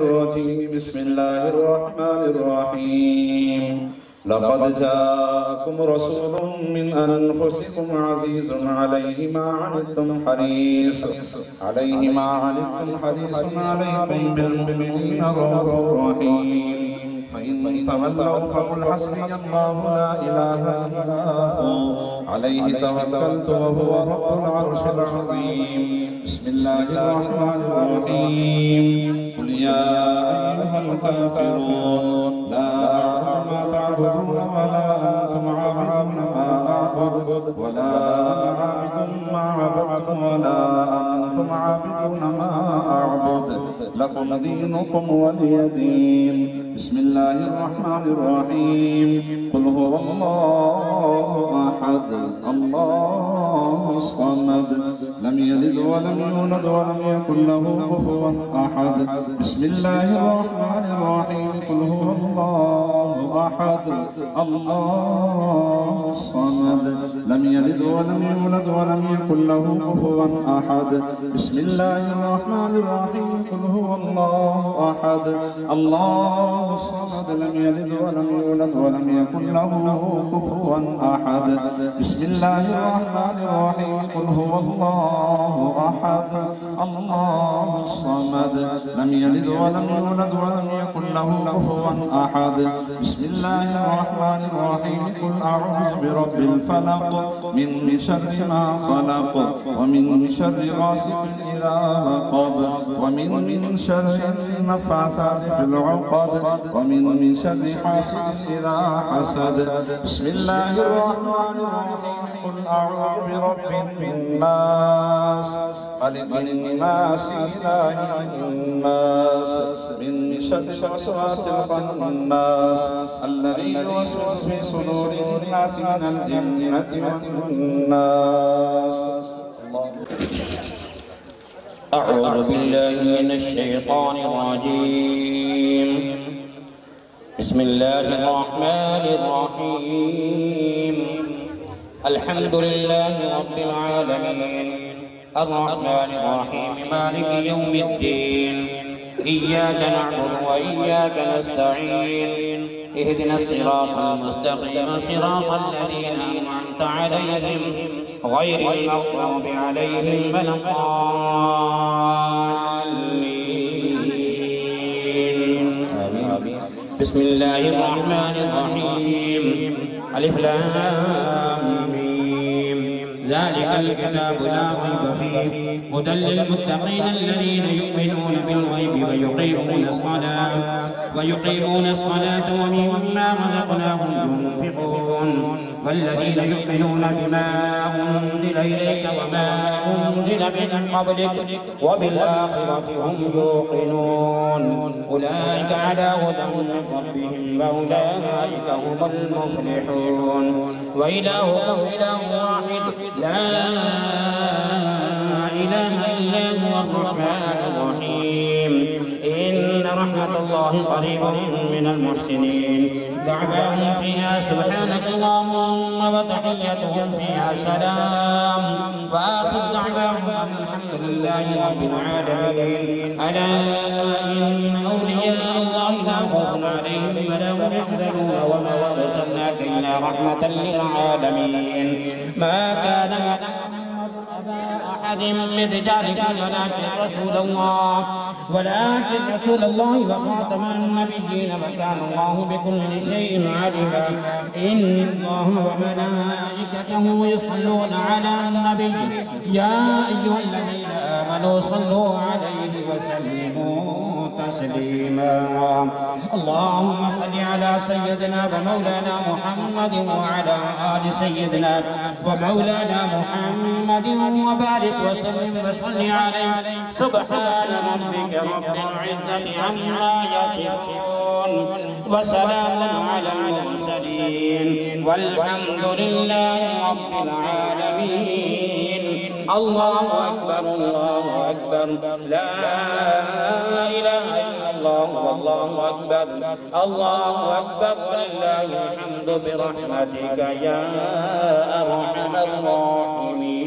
الرجيم. بسم الله الرحمن الرحيم. لقد جاءكم رسول من أنفسكم عزيز عليه ما عنتم حريص عليكم بالمؤمنين رؤوف رحيم. فإن تولوا فقل حسبي الله لا إله إلا هو عليه توكلت وهو رب العرش العظيم. بسم الله الرحمن الرحيم. قل يا أيها الكافرون لا أعبد ما تعبدون ولا أنتم عابدون ما أعبد ولا عابد ما عبدتم ولا أنتم عابدون ما أعبد لكم دينكم ولي دين. بسم الله الرحمن الرحيم. قل هو الله أحد الله الصمد لم يلد ولم يولد ولم يكن له كفوا أحد. بسم الله الرحمن الرحيم. قل هو الله أحد الله الصمد لم يلد ولم يولد ولم يكن له كفوا أحد. بسم الله الرحمن الرحيم. قل هو الله أحد الله الصمد لم يلد ولم يولد ولم يكن له كفوا أحد. بسم الله الرحمن الرحيم. قل هو الله أحد الله الصمد لم يلد ولم يولد ولم يكن له كفوا أحد. بسم الله الرحمن الرحيم. قل أعوذ برب الفلق من شر ما خلق ومن شر غاسق إذا وقب ومن شر النفاثات في العقد ومن شر حاسد إذا حسد. بسم الله الرحمن الرحيم. قل أعوذ برب الناس ملك الناس إله الناس من شر الوسواس الخناس الذي يوسوس في صدور الناس من الجنة والناس. أعوذ بالله من الشيطان الرجيم. بسم الله الرحمن الرحيم. الحمد لله رب العالمين الرحمن الرحيم مالك يوم الدين إياك نعبد وإياك نستعين اهدنا الصراط المستقيم صراط الذين أنعمت عليهم غير المغضوب عليهم ولا الضالين. بسم الله الرحمن الرحيم. ألف لام ميم ذلك الكتاب لا ريب فيه هدى للمتقين الذين يؤمنون بالغيب ويقيمون الصلاة ومما رزقناهم ينفقون والذين يؤمنون بما أنزل إليك وما أنزل من قبلك وبالآخرة هم يوقنون أولئك على هدى من ربهم وأولئك هم المفلحون. وإلهكم إله واحد لا إله إلا هو الرحمن الرحيم. إن رحمة الله قريب من المحسنين. دعواهم فيها سبحانك اللهم وتحيتهم فيها سلام وآخر دعواهم الحمد لله رب العالمين. ألا إن أولياء الله لا خوف عليهم ولا هم يحزنون وما أرسلناك إلا رحمة للعالمين. ما كان أحد من رجالكم ولكن رسول الله وخاتم النبيين وكان الله بكل شيء عليما. إن الله وملائكته يصلون على النبي يا أيها الذين آمنوا صلوا عليه وسلموا تسليما. اللهم صل على سيدنا ومولانا محمد وعلى آل سيدنا ومولانا محمد وبارك وسلم وصل عليه. سبحان ربك رب العزة عما يصفون وسلام على المرسلين والحمد لله رب العالمين. الله أكبر الله أكبر لا إله إلا الله والله أكبر الله أكبر ولله الحمد برحمتك يا أرحم الراحمين.